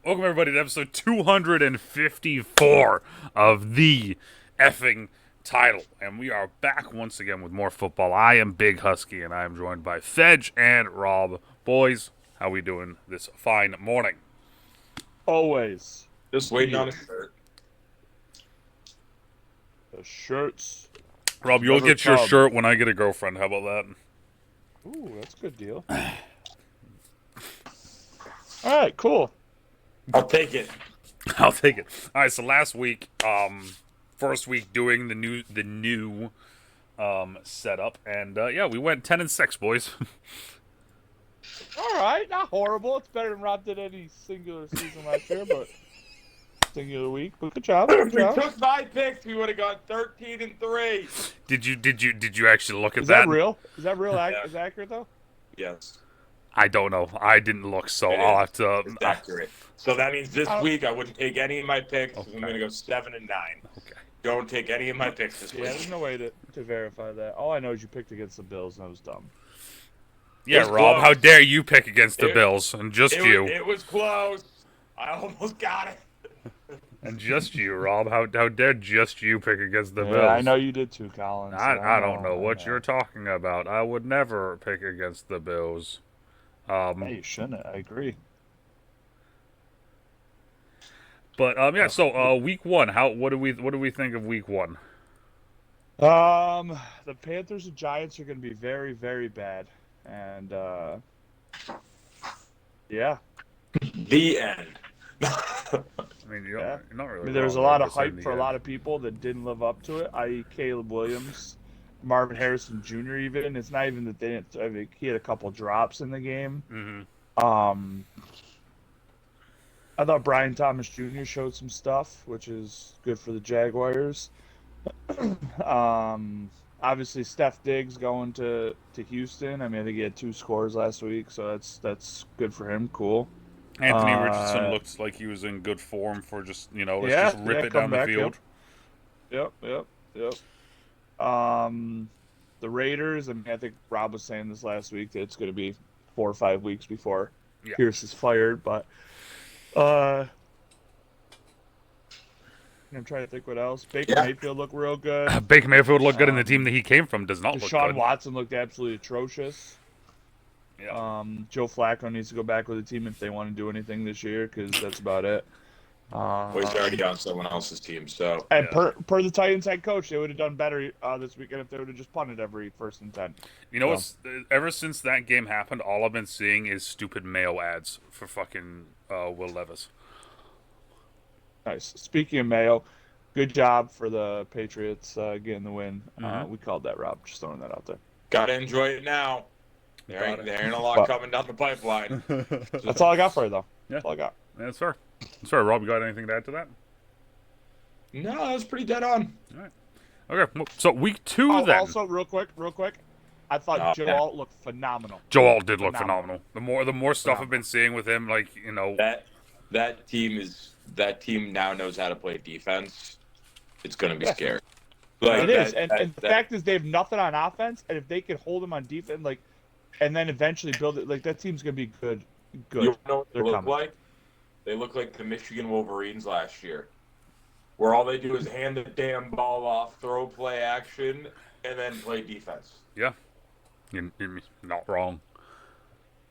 Welcome, everybody, to episode 254 of the effing title. And we are back once again with more football. I am Big Husky, and I am joined by Fedge and Rob. Boys, how we doing this fine morning? Always. Just waiting on a shirt. The shirts. Rob, you'll Never get your come. shirt when I get a girlfriend. How about that? Ooh, that's a good deal. All right, cool. I'll take it. I'll take it. All right, so last week, first week doing the new setup, and yeah, we went 10-6, boys. All right, not horrible. It's better than Rob did any singular season last year, but singular week. But good job. If we took my picks, we would have got 13-3. Did you actually look at Is that? that real? Is that real? Yeah. Is that accurate though? Yes, I don't know. I didn't look, so It I'll is. have to. it's accurate. So that means this Oh. week I wouldn't take any of my picks. Okay. I'm going to go 7-9. Okay. Don't take any of my picks this Yeah, week. there's no way to verify that. All I know is you picked against the Bills, and that was dumb. Yeah, It's Rob, close. how dare you pick against the It- Bills, and just you, It was close. I almost got it. and just you, Rob. How dare just you pick against the Yeah, Bills? I know you did too, Collins. I don't know what I you're talking about. I would never pick against the Bills. Yeah, you shouldn't. I agree. But yeah. So week one, what do we think of week one? The Panthers and Giants are going to be very, very bad, and yeah. The end. I mean, you're not really. I mean, there was a wrong lot with of saying hype the for a end. lot of people that didn't live up to it, i.e., Caleb Williams, Marvin Harrison Jr. Even it's not even that they didn't. I mean, he had a couple drops in the game. Mhm. I thought Brian Thomas Jr. showed some stuff, which is good for the Jaguars. Obviously Steph Diggs going to Houston. I mean, I think he had 2 scores last week, so that's good for him. Cool. Anthony Richardson looks like he was in good form for just let's Yeah, just rip yeah, it down the comeback, field. Yep. The Raiders. I mean, I think Rob was saying this last week that it's going to be 4 or 5 weeks before Yeah. Pierce is fired. But I'm trying to think what else. Baker Yeah. Mayfield looked real good. Baker Mayfield looked good, and the team that he came from does not look Deshaun good. Watson looked absolutely atrocious. Yeah. Joe Flacco needs to go back with the team if they want to do anything this year, because that's about it. Well, he's already on someone else's team, so. And Yeah. per the Titans head coach, they would have done better this weekend if they would have just punted every 1st and 10. You know what's ever since that game happened, all I've been seeing is stupid Mayo ads for fucking Will Levis. Nice. Speaking of Mayo, good job for the Patriots getting the win. Mhm. We called that, Rob. Just throwing that out there. Gotta enjoy it now. There ain't a lot coming down the pipeline. That's all I got for you, though. Yeah. That's all I got. That's fair. Sorry, Rob, you got anything to add to that? No, that was pretty dead on. Okay, well, so week 2 Oh, then. also, real quick, I thought Oh, Joe yeah. Alt looked phenomenal. Joe Alt did look phenomenal. The more stuff I've Phenomenal. been seeing with him, like That team now knows how to play defense. It's gonna be Yeah. scary. It is, and the fact is they have nothing on offense, and if they can hold them on defense, and then eventually build it, that team's gonna be good. Good. You know what they They're look coming. like? They look like the Michigan Wolverines last year, where all they do is hand the damn ball off, throw play action, and then play defense. you're not wrong.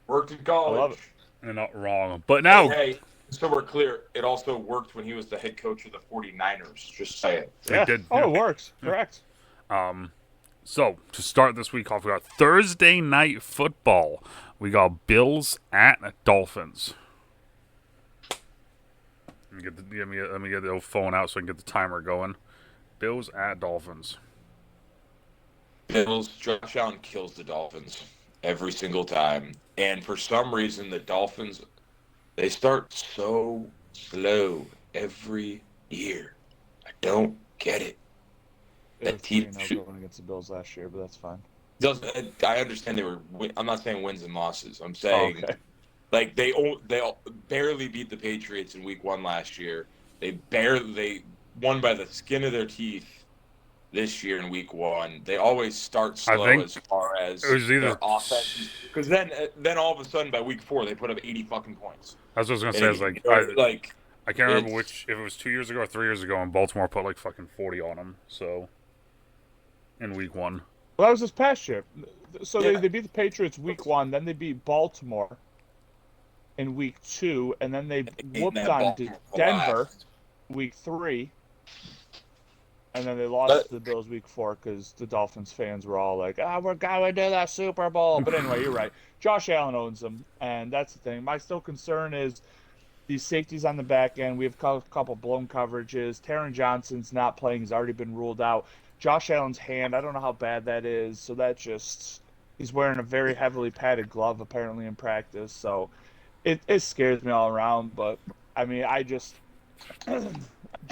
Worked in college. I love it. You're not wrong. But now, Hey, so we're clear, it also worked when he was the head coach of the 49ers. Just saying. It did, Oh, yeah. it works. Correct. So to start this week off, we got Thursday night football. We got Bills at Dolphins. Let me get the old phone out so I can get the timer going. Bills at Dolphins. Bills, Josh Allen kills the Dolphins every single time. And for some reason, the Dolphins, they start so slow every year. I don't get it. They That were team 3-0 going against the Bills last year, but that's fine. I understand I'm not saying wins and losses. I'm saying Okay. like they barely beat the Patriots in week 1 last year. They won by the skin of their teeth this year in week 1. They always start slow as far as their offense. Because then all of a sudden by week 4 they put up 80 fucking points. That's what I was gonna say. I can't remember if it was 2 years ago or 3 years ago, and Baltimore put like fucking 40 on them. So in week 1. Well, that was this past year. So they beat the Patriots week 1, then they beat Baltimore in week 2, and then they whooped on Denver week 3, and then they lost to the Bills week 4 because the Dolphins fans were all like, we're going to the Super Bowl. But anyway, you're right. Josh Allen owns them, and that's the thing. My still concern is these safeties on the back end. We have a couple blown coverages. Taron Johnson's not playing. He's already been ruled out. Josh Allen's hand, I don't know how bad that is. So that just, he's wearing a very heavily padded glove apparently in practice. So it scares me all around. But, I mean,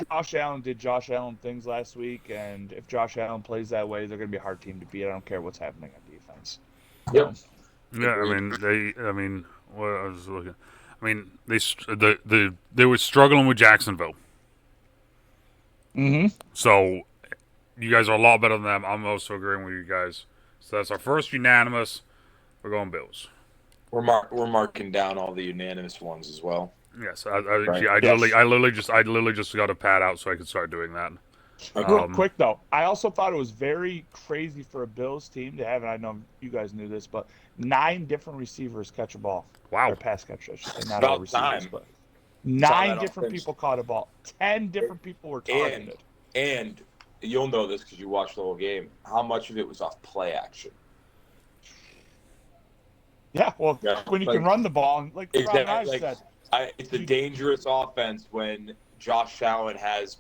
Josh Allen did Josh Allen things last week. And if Josh Allen plays that way, they're going to be a hard team to beat. I don't care what's happening on defense. Yep. Yeah, what I was looking. I mean, they were struggling with Jacksonville. Mm-hmm. So you guys are a lot better than them. I'm also agreeing with you guys. So that's our first unanimous. We're going Bills. We're marking down all the unanimous ones as well. Yes, I literally just got a pad out so I could start doing that. Real quick though, I also thought it was very crazy for a Bills team to have, and I know you guys knew this, but 9 different receivers catch a ball. Wow. Or pass catch, I should say. Not all receivers, but 9 different people caught a ball. 10 different people were targeted. And you'll know this because you watched the whole game. How much of it was off play action? Yeah, well, when you can run the ball, and like Ron said. It's a dangerous offense when Josh Allen has...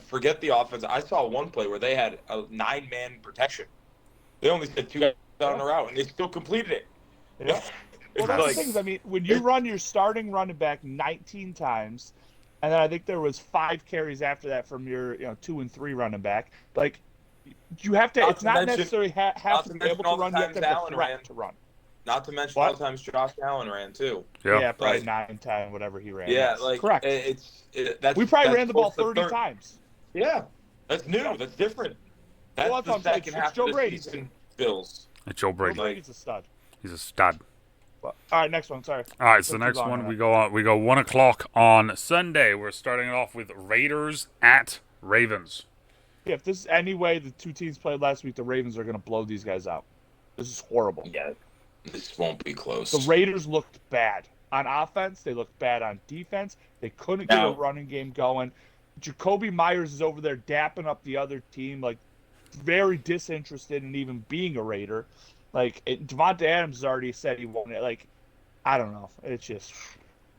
Forget the offense. I saw one play where they had a 9-man protection. They only said 2 guys on a route, and they still completed it. Yeah. Well, that's the thing. I mean, when you run your starting running back 19 times, and then I think there was 5 carries after that from your 2 and 3 running back, like you have to. It's not necessarily have to be able to run. You have to have the threat to run. Not to mention all the times Josh Allen ran too. Yeah, probably 9, 10, whatever he ran. Yeah, correct. We probably ran the ball 30 times. Yeah, that's new. That's different. That's the second half of the season. Bills. It's Joe Brady. Joe Brady's a stud. He's a stud. All right, next one. Sorry. All right, so the next one we go 1:00 on Sunday. We're starting it off with Raiders at Ravens. Yeah, if this is any way the 2 teams played last week, the Ravens are going to blow these guys out. This is horrible. Yeah. This won't be close. The Raiders looked bad on offense. They looked bad on defense. They couldn't get a running game going. Jacoby Myers is over there dapping up the other team, like very disinterested in even being a Raider. Like Devontae Adams has already said he won't. Like, I don't know. It's just.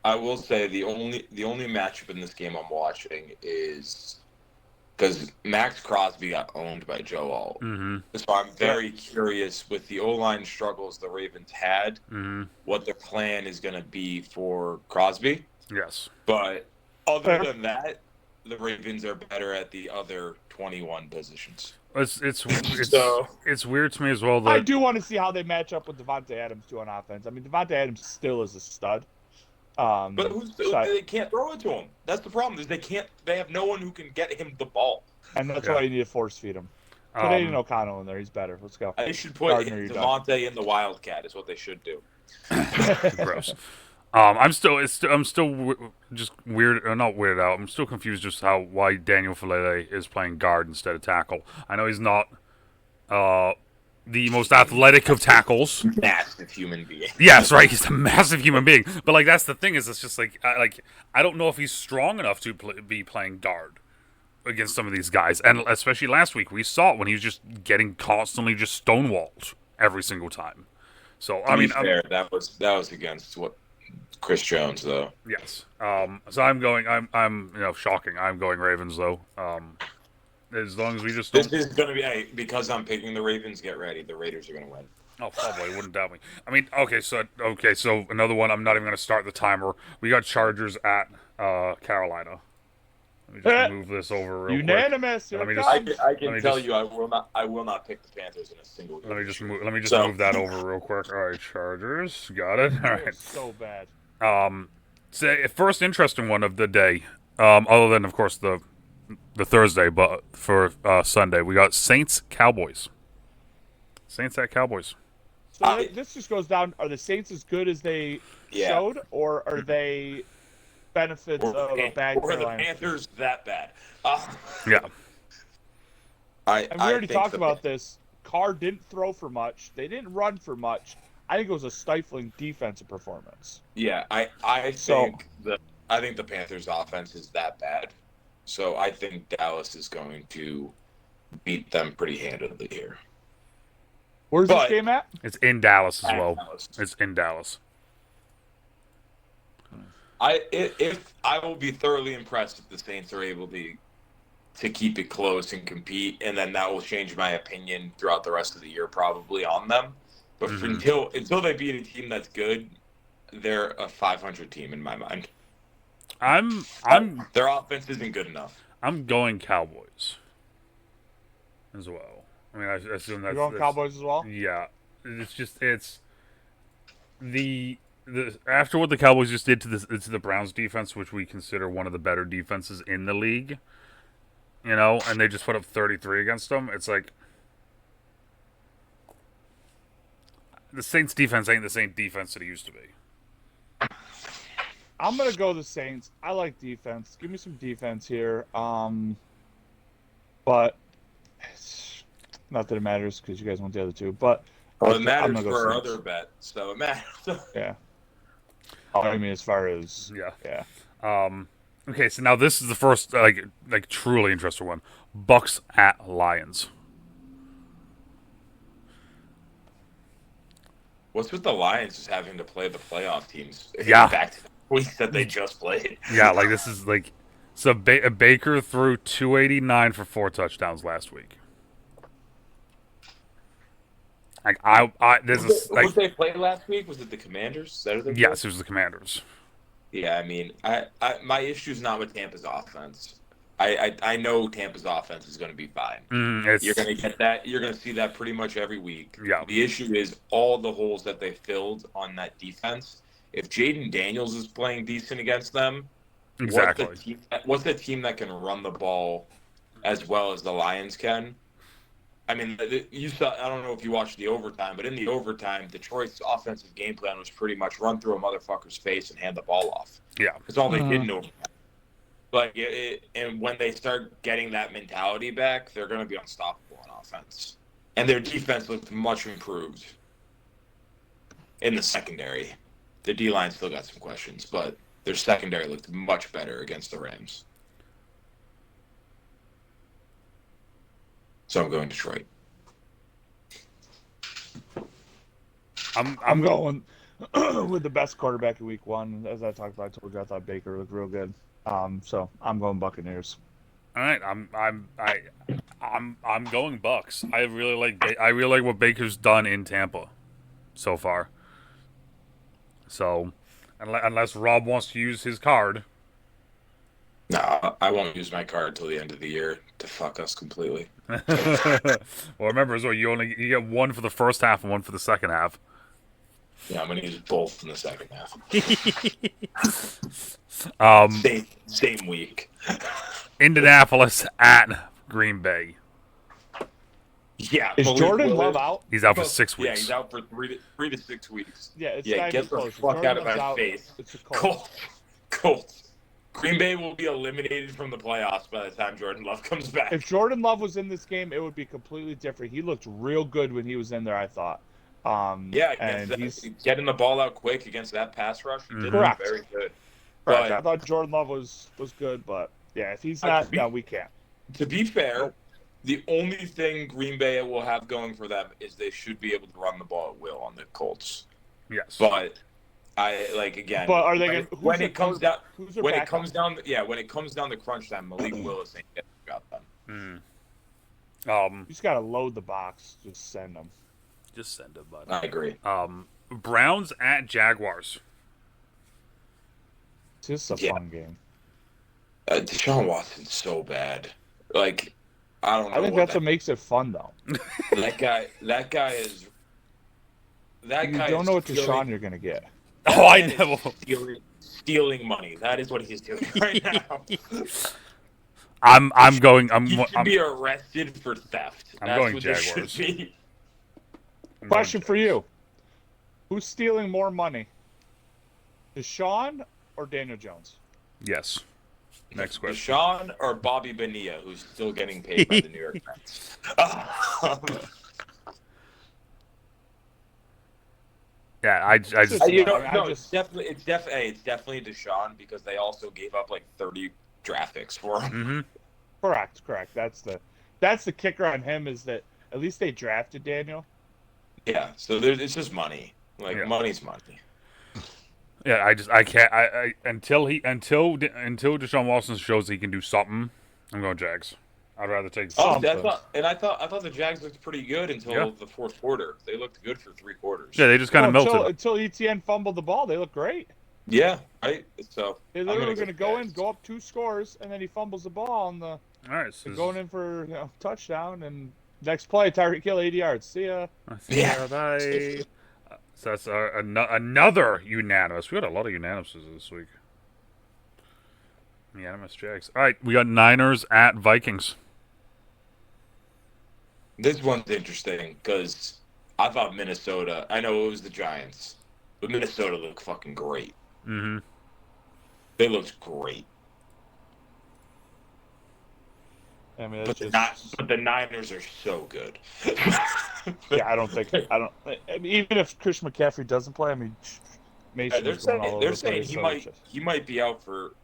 I will say the only matchup in this game I'm watching is because Max Crosby got owned by Joe Alt. Mm-hmm. So I'm very curious with the O-line struggles the Ravens had, what their plan is going to be for Crosby. Yes. But other than that, the Ravens are better at the other 21 positions. It's weird to me as well. I do want to see how they match up with Devontae Adams too on offense. I mean, Devontae Adams still is a stud. But they can't throw it to him. That's the problem. Is they have no one who can get him the ball. And that's why you need to force feed him. Today, O'Connell in there. He's better. Let's go. They should put Devontae in the Wildcat. Is what they should do. Gross. I'm still just weird. Not weirded out. I'm still confused just why Daniel Falele is playing guard instead of tackle. I know he's not the most athletic of tackles. Massive human being. Yes, right. He's a massive human being. But like that's the thing is, it's just like I don't know if he's strong enough to be playing guard against some of these guys. And especially last week, we saw it when he was just getting constantly just stonewalled every single time. So I mean, that was against what Chris Jones though. Yes. So I'm shocking. I'm going Ravens though. As long as we just don't... This is going to be... because I'm picking the Ravens, get ready. The Raiders are going to win. Oh, probably. Wouldn't doubt me. I mean, okay, so another one. I'm not even going to start the timer. We got Chargers at Carolina. Let me just move this over real Unanimous. quick. I can tell you I will not pick the Panthers in a single game. Let me just move that over real quick. All right, Chargers. Got it. All right. So bad. First interesting one of the day, other than, of course, the the Thursday, but for Sunday we got Saints Cowboys. Saints at Cowboys. So this just goes down: are the Saints as good as they showed, or are they benefits of a bad Carolina? Or the Panthers that bad? Yeah. And we already talked about this. Carr didn't throw for much. They didn't run for much. I think it was a stifling defensive performance. Yeah, I think the Panthers' offense is that bad. So I think Dallas is going to beat them pretty handily here. Where's this game at? It's in Dallas as well. Dallas. It's in Dallas. I will be thoroughly impressed if the Saints are able to keep it close and compete, and then that will change my opinion throughout the rest of the year probably on them. But until they beat a team that's good, they're a 500 team in my mind. Their offense isn't good enough. I'm going Cowboys as well. I mean, I assume that's... You're going Cowboys as well? Yeah. It's the after what the Cowboys just did to the Browns defense, which we consider one of the better defenses in the league, you know, and they just put up 33 against them. It's like the Saints defense ain't the same defense that it used to be. I'm gonna go the Saints. I like defense. Give me some defense here. But not that it matters because you guys want the other two. But it matters for our other bet, so it matters. Yeah. Oh, I mean, as far as yeah. Okay, so now this is the first like truly interesting one. Bucks at Lions. What's with the Lions just having to play the playoff teams? Yeah. Back to the week that they just played. Yeah, like this is like so. Baker threw 289 for 4 touchdowns last week. Like was they played last week? Was it the Commanders? Yes, it was the Commanders. Yeah, I mean, my issue is not with Tampa's offense. I know Tampa's offense is going to be fine. You're going to get that. You're going to see that pretty much every week. Yeah. The issue is all the holes that they filled on that defense. If Jaden Daniels is playing decent against them, exactly. What's the team that can run the ball as well as the Lions can? I mean, you saw. I don't know if you watched the overtime, but in the overtime, Detroit's offensive game plan was pretty much run through a motherfucker's face and hand the ball off. Yeah, that's all they did in overtime. But and when they start getting that mentality back, they're going to be unstoppable on offense. And their defense looked much improved in the secondary. The D-line still got some questions, but their secondary looked much better against the Rams. So I'm going Detroit. I'm going with the best quarterback in week 1. As I talked about, I told you I thought Baker looked real good. So I'm going Buccaneers. All right, I'm going Bucks. I really like what Baker's done in Tampa so far. So unless Rob wants to use his card. No, I won't use my card till the end of the year to fuck us completely. Well, remember as well, you get one for the first half and one for the second half. Yeah, I'm gonna use both in the second half. Same week. Indianapolis at Green Bay. Yeah, is Jordan Love out? He's out for 6 weeks. Yeah, he's out for 3 to 6 weeks. Yeah, get the fuck out of my face. Colts. Green Bay will be eliminated from the playoffs by the time Jordan Love comes back. If Jordan Love was in this game, it would be completely different. He looked real good when he was in there, I thought. And he's getting the ball out quick against that pass rush. He did look very good. Correct. I thought Jordan Love was good, but yeah, if he's not, no, we can't. To be fair, the only thing Green Bay will have going for them is they should be able to run the ball at will on the Colts. Yes, but But are they when it comes down to crunch time, Malik Willis ain't getting the job done. You just gotta load the box. Just send them. Just send them, bud. I agree. Browns at Jaguars. This is a fun game. Deshaun Watson's so bad. Like, I don't know. I think that's what makes it fun, though. That guy is. You don't know what Deshaun you're gonna get. Oh, I know. Stealing money. That is what he's doing right I'm going. He should be arrested for theft. I'm That's going what Jaguars. this should be. Question for you: who's stealing more money, Deshaun or Daniel Jones? Yes. Next question. Deshaun or Bobby Bonilla, who's still getting paid by the New York Mets. Yeah, I just It's definitely Deshaun because they also gave up like 30 draft picks for him. Correct. That's the kicker on him is that at least they drafted Daniel. Yeah, so it's just money. Money's money. Yeah, I can't. Until Deshaun Watson shows he can do something, I'm going Jags. I'd rather take. I thought the Jags looked pretty good until the fourth quarter. They looked good for 3 quarters. Yeah, they just kind of melted until Etienne fumbled the ball. They looked great. Yeah, right. So they literally were going to go up 2 scores, and then he fumbles the ball on the. All right, so going in for touchdown, and next play Tyreek Hill 80 yards. See ya. Bye. So that's another unanimous. We got a lot of unanimouses this week. Unanimous Jags. All right, we got Niners at Vikings. This one's interesting because I thought Minnesota. I know it was the Giants, but Minnesota looked fucking great. Mm-hmm. They looked great. I mean, but the Niners are so good. Yeah, I mean, even if Christian McCaffrey doesn't play, I mean, Mason they're saying he might be out for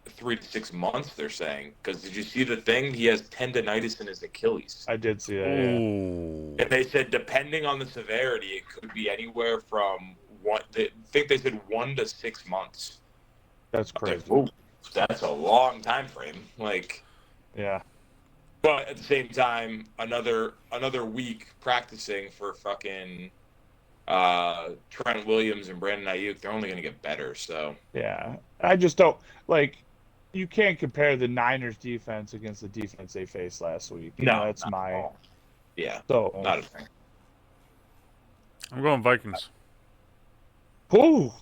3 to 6 months. They're saying because did you see the thing? He has tendonitis in his Achilles. I did see that. Yeah. And they said depending on the severity, it could be anywhere from 1 to 6 months. That's crazy. That's a long time frame. Yeah. But at the same time, another week practicing for fucking Trent Williams and Brandon Ayuk, they're only going to get better. So yeah, I just don't you can't compare the Niners defense against the defense they faced last week. That's my not a thing. I'm going Vikings. Ooh.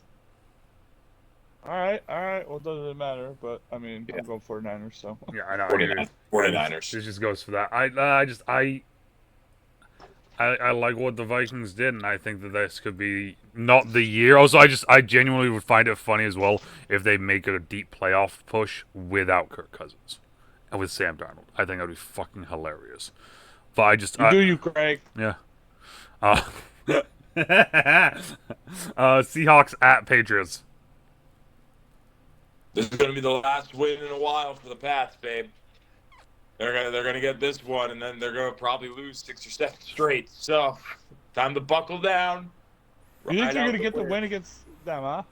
All right. Well, it doesn't matter, but I mean, I'm going 49ers, so. Yeah, I know. 49ers. It just goes for that. I like what the Vikings did, and I think that this could be not the year. Also, I genuinely would find it funny as well if they make it a deep playoff push without Kirk Cousins and with Sam Darnold. I think that would be fucking hilarious. But you, Craig. Yeah. Seahawks at Patriots. This is going to be the last win in a while for the Pats, babe. They're gonna get this one, and then they're gonna probably lose 6 or 7 straight. So, time to buckle down. You think you're gonna get the win against them, huh?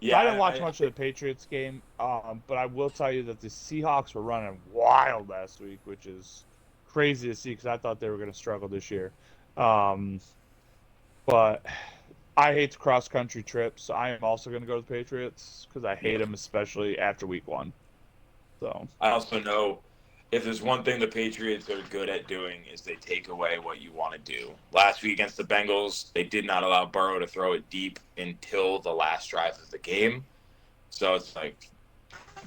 Yeah, I didn't watch much of the Patriots game, but I will tell you that the Seahawks were running wild last week, which is crazy to see because I thought they were gonna struggle this year. But I hate the cross-country trips, so I am also going to go to the Patriots because I hate them, especially after week 1. So I also know if there's one thing the Patriots are good at doing is they take away what you want to do. Last week against the Bengals, they did not allow Burrow to throw it deep until the last drive of the game. So it's like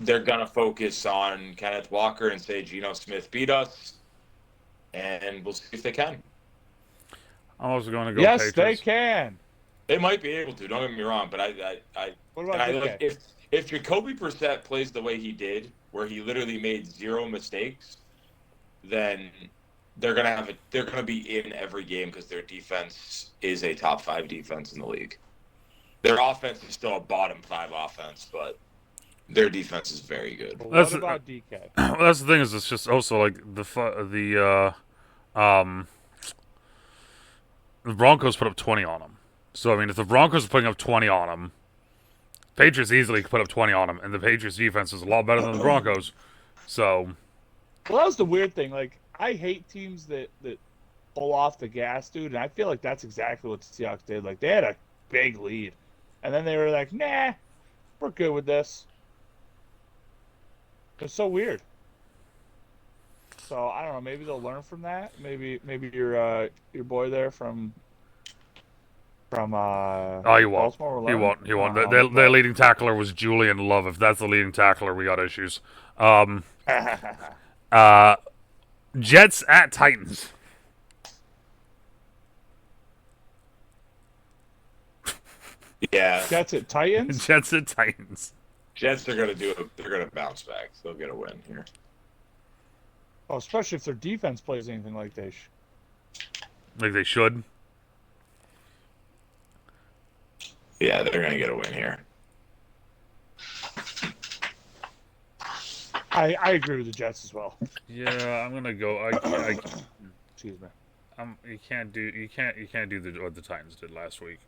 they're going to focus on Kenneth Walker and say Geno Smith beat us, and we'll see if they can. I'm also going to go Yes, Patriots. they can. They might be able to. Don't get me wrong, but what about if Jacoby Brissett plays the way he did, where he literally made 0 mistakes, then they're gonna be in every game because their defense is a top 5 defense in the league. Their offense is still a bottom 5 offense, but their defense is very good. Well, what about DK? Well, that's the thing is it's just also like the Broncos put up 20 on them. So, I mean, if the Broncos are putting up 20 on them, Patriots easily could put up 20 on them, and the Patriots defense is a lot better than the Broncos. So, well, that was the weird thing. I hate teams that pull off the gas, dude, and I feel like that's exactly what the Seahawks did. They had a big lead, and then they were like, nah, we're good with this. It's so weird. So, I don't know, maybe they'll learn from that. Maybe your boy there from From Oh, he won't. Baltimore. He won't. He won't. Oh, Their leading tackler was Julian Love. If that's the leading tackler, we got issues. Jets at Titans. Yeah, Jets at Titans. Jets at Titans. Jets are gonna do it. They're gonna bounce back. They'll get a win here. Oh, especially if their defense plays anything like they Like they should. Yeah, they're gonna get a win here. I agree with the Jets as well. Yeah, I'm gonna go. Excuse me. You can't do what the Titans did last week.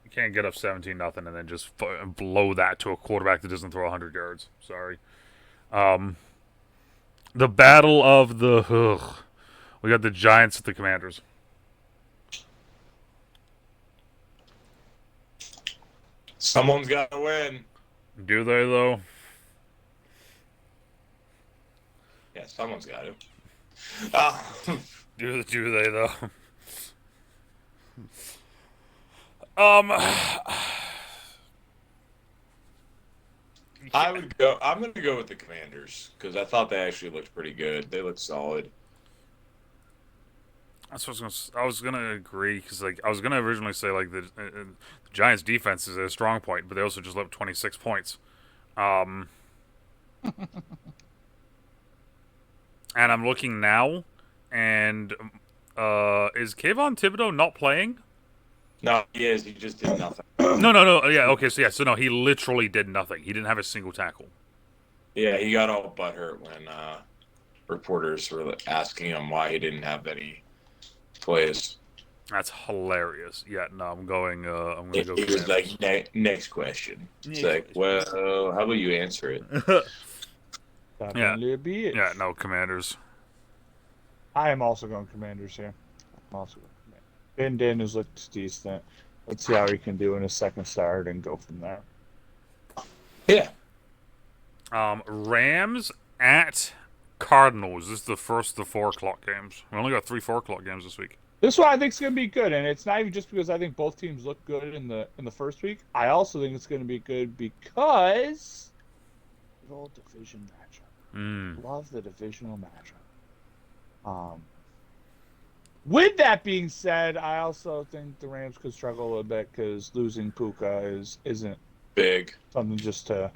You can't get up 17-0 and then just blow that to a quarterback that doesn't throw 100 yards. Sorry. The battle of the we got the Giants at the Commanders. Someone's got to win. Do they though? Yeah, someone's got to. Do they though? I'm gonna go with the Commanders because I thought they actually looked pretty good. They looked solid. That's what I was gonna agree because I was gonna originally say the Giants' defense is a strong point, but they also just let up 26 points. And I'm looking now, and is Kayvon Thibodeau not playing? No, he is. He just did nothing. No. Yeah, okay. So no, he literally did nothing. He didn't have a single tackle. Yeah, he got all butthurt when reporters were asking him why he didn't have any plays. That's hilarious. Yeah, no, I'm going. I'm gonna go. He was like, next question. It's like, well, how about you answer it? Definitely be it. Yeah, no, Commanders. I am also going Commanders here. I'm also going Commanders. Ben Daniels looks decent. Let's see how he can do in his second start and go from there. Yeah. Rams at Cardinals. This is the first of the 4 o'clock games. We only got 3 4 o'clock games this week. This one I think is going to be good, and it's not even just because I think both teams look good in the first week. I also think it's going to be good because the old division matchup. Love the divisional matchup. With that being said, I also think the Rams could struggle a little bit because losing Puka isn't big something just to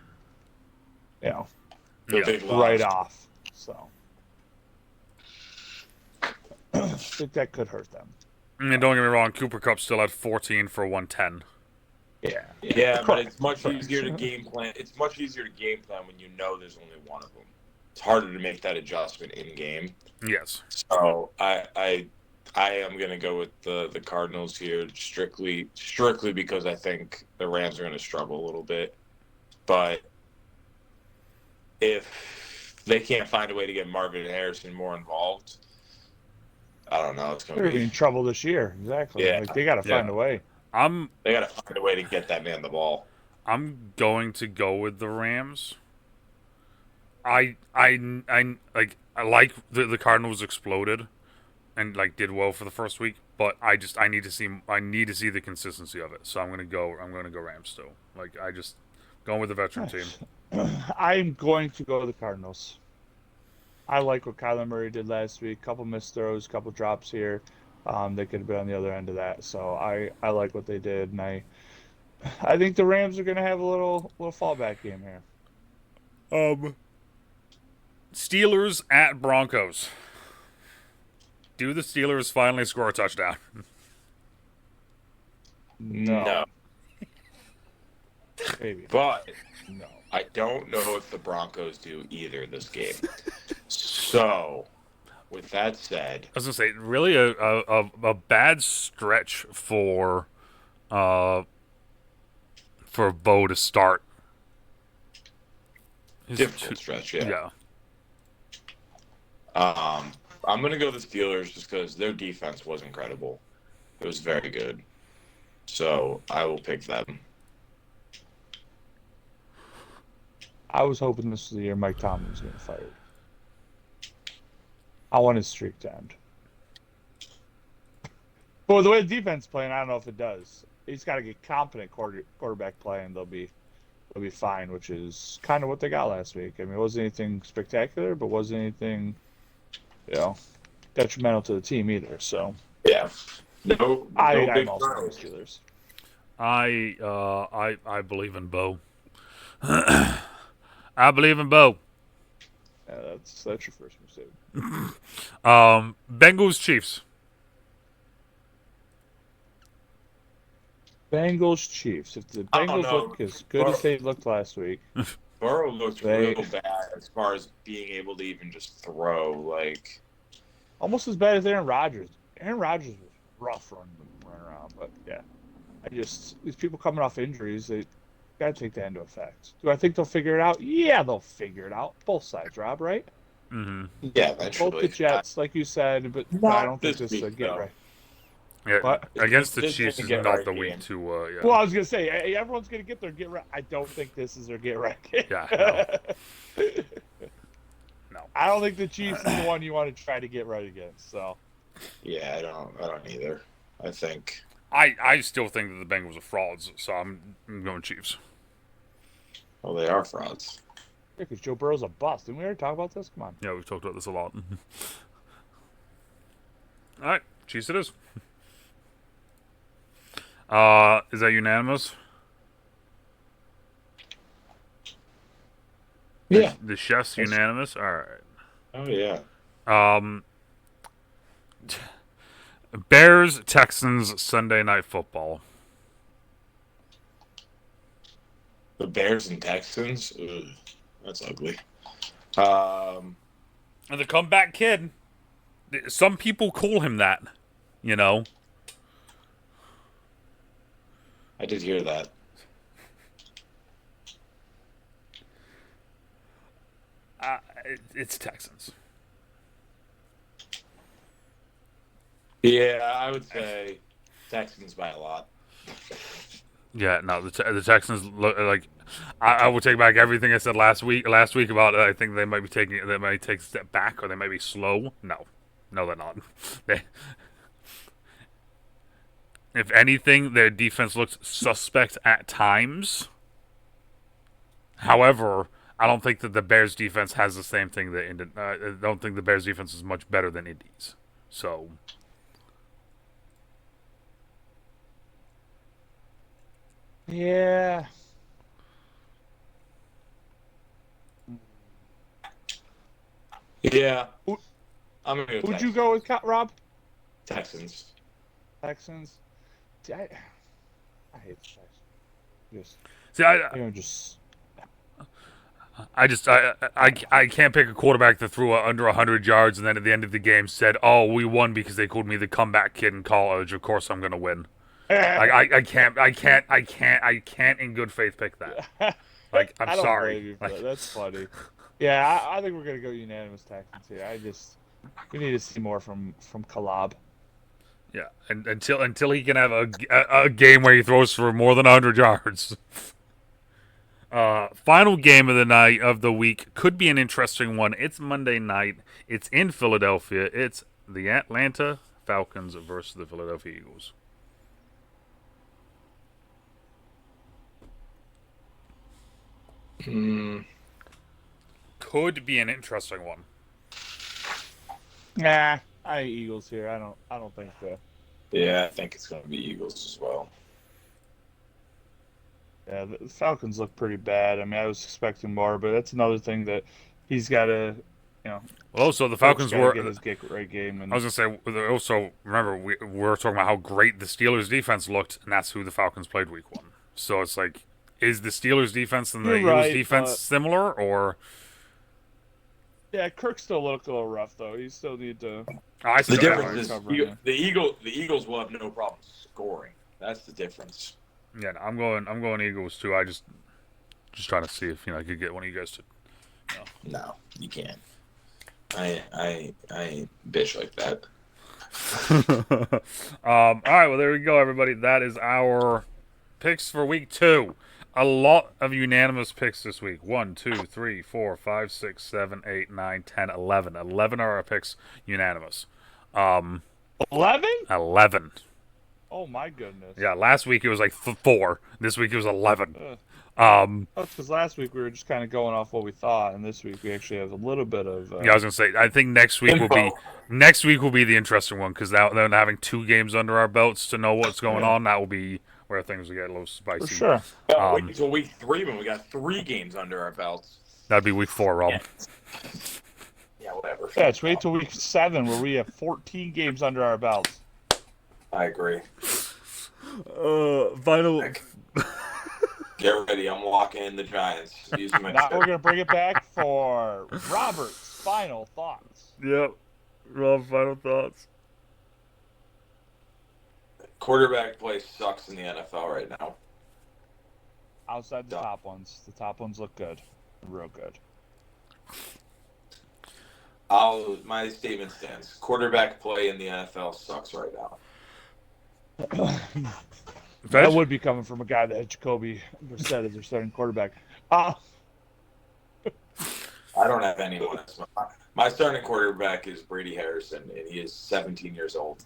big write off. So I think that could hurt them. And don't get me wrong, Cooper Kupp still had 14 for 110. Yeah, but it's much easier to game plan. It's much easier to game plan when you know there's only one of them. It's harder to make that adjustment in game. Yes. So I am going to go with the Cardinals here strictly because I think the Rams are going to struggle a little bit. But if they can't find a way to get Marvin Harrison more involved, I don't know. It's going to be in trouble this year. Exactly. Yeah. Like, they got to find a way. They got to find a way to get that man the ball. I'm going to go with the Rams. I like the Cardinals exploded and did well for the first week, but I need to see the consistency of it. So I'm gonna go Rams still. Going with the veteran team. I'm going to go with the Cardinals. I like what Kyler Murray did last week. Couple missed throws, couple drops here. They could have been on the other end of that. So I like what they did, and I think the Rams are gonna have a little fallback game here. Steelers at Broncos. Do the Steelers finally score a touchdown? No. Maybe. But No. I don't know if the Broncos do either this game. So, with that said, I was gonna say really a bad stretch for Bo to start. difficult stretch, Yeah. I'm going to go the Steelers just because their defense was incredible. It was very good. So, I will pick them. I was hoping this was the year Mike Tomlin was getting fired. I want his streak to end. But with the way the defense is playing, I don't know if it does. he's got to get competent quarterback play, and they'll be fine, which is kind of what they got last week. I mean, it wasn't anything spectacular, but wasn't anything, detrimental to the team either. So yeah, no I'm big also on the surprise. Steelers. I believe in Bo. I believe in Bo. Yeah, that's your first mistake. Bengals Chiefs. Bengals Chiefs. If the I don't Bengals know. look as good as they looked last week, Burrow looked real bad as far as being able to even just throw. Like, almost as bad as Aaron Rodgers. Aaron Rodgers was rough running around, but yeah, these people coming off injuries, they got to take that into effect. Do I think they'll figure it out? Yeah, they'll figure it out. Both sides, Rob, right? Mm-hmm. yeah, eventually. Both the Jets, like you said, but I Not don't think this this is a week, get though. right. Yeah, But against the This Chiefs is is a get not right the game. week to. Yeah. Well, I was gonna say everyone's gonna get their get right. I don't think this is their get right. Yeah, no. I don't think the Chiefs is the one you want to try to get right against. So Yeah, I don't either. I think. I still think that the Bengals are frauds, so I'm going Chiefs. Well, they are frauds. because Joe Burrow's a bust. Didn't we already talk about this? Come on. Yeah, we've talked about this a lot. All right, Chiefs it is. Is that unanimous? Yeah. The chef's unanimous. All right. Oh yeah. Bears Texans Sunday Night Football. The Bears and Texans. Ugh, that's ugly. And the comeback kid. Some people call him that. You know. I did hear that. It's Texans. Yeah, I would say Texans by a lot. Yeah, no, the Texans look like. I will take back everything I said last week. Last week about I think they might take a step back or they might be slow. No, they're not. If anything, their defense looks suspect at times. However, I don't think that the Bears defense has the same thing that I don't think the Bears defense is much better than Indy's. So. Yeah. Yeah. I'm gonna go Who'd you go with, Rob? Texans. Texans. See, I hate the Texans. Just See, I can't pick a quarterback that threw under 100 yards and then at the end of the game said, "Oh, we won because they called me the comeback kid in college. Of course, I'm gonna win." I can't in good faith pick that. Like, I'm I don't sorry. blame you for that. That's funny. Yeah, I think we're gonna go unanimous Texans here. We need to see more from Kalab. Yeah, and until he can have a game where he throws for more than 100 yards. Final game of the night of the week could be an interesting one. It's Monday night. It's in Philadelphia. It's the Atlanta Falcons versus the Philadelphia Eagles. Could be an interesting one. Nah, I Eagles here. I don't think so. Yeah, I think it's going to be Eagles as well. Yeah, the Falcons look pretty bad. I mean, I was expecting more, but that's another thing that he's got to, Well, so the Falcons were get his right game. And I was gonna say also remember we were talking about how great the Steelers defense looked, and that's who the Falcons played week 1. So it's like, is the Steelers defense and the Eagles defense similar, or? Yeah, Kirk still looked a little rough though. He still need to. The difference is the Eagles will have no problem scoring. That's the difference. Yeah, no, I'm going Eagles too. I just trying to see if I could get one of you guys to. No, you can't. I bitch like that. All right, well there we go, everybody. That is our picks for week 2. A lot of unanimous picks this week. 1, 2, 3, 4, 5, 6, 7, 8, 9, 10, 11. 11 are our picks unanimous. 11? 11. Oh my goodness. Yeah, last week it was like 4. This week it was 11. That's because last week we were just kind of going off what we thought, and this week we actually have a little bit of. Yeah, I was gonna say. I think next week will be the interesting one because now then having 2 games under our belts to know what's going on. That will be where things will get a little spicy. For sure. Wait until week 3 when we got 3 games under our belts. That'd be week 4, Rob. Yeah, whatever. Yeah, it's wait till week 7 where we have 14 games under our belts. I agree. Final. Get ready. I'm walking in the Giants. Now we're gonna bring it back for Robert's final thoughts. Yep. Rob, final thoughts. Quarterback play sucks in the NFL right now. Outside the top ones look good, real good. My statement stands. Quarterback play in the NFL sucks right now. That would be coming from a guy that had Jacoby Brissett as their starting quarterback. I don't have anyone else. My starting quarterback is Brady Harrison, and he is 17 years old.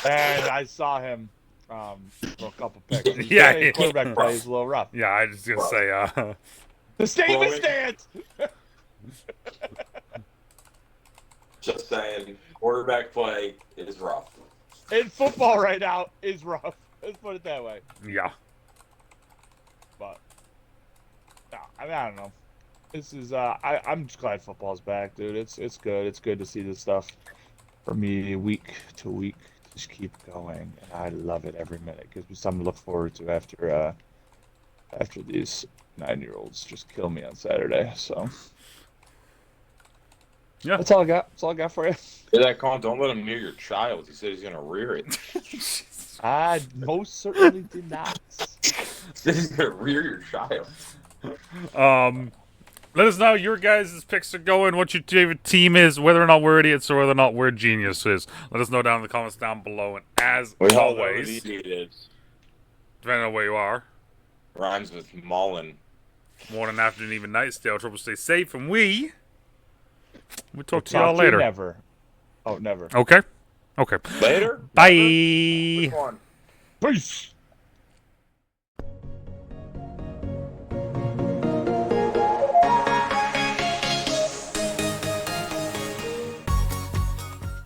And I saw him for a couple picks. Yeah, quarterback play is a little rough. Yeah, I was gonna say. The statement stands. Just saying, quarterback play is rough. In football right now is rough. Let's put it that way. Yeah. But no, I don't know. This is I'm just glad football's back, dude. It's good. It's good to see this stuff for me week to week. Just keep going, and I love it every minute. Gives me something to look forward to after these 9-year-olds just kill me on Saturday. So yeah, that's all I got. That's all I got for you. Hey, that Colin, don't let him near your child. He said he's gonna rear it. I most certainly did not. He's gonna rear your child. Let us know your guys' picks are going, what your favorite team is, whether or not we're idiots or whether or not we're geniuses. Let us know down in the comments down below. And as always, depending on where you are, rhymes with Mullen. Morning, afternoon, even night. Stay out trouble, stay safe, and we'll talk to y'all later. Never. Oh, never. Okay. Okay. Later. Bye. Peace.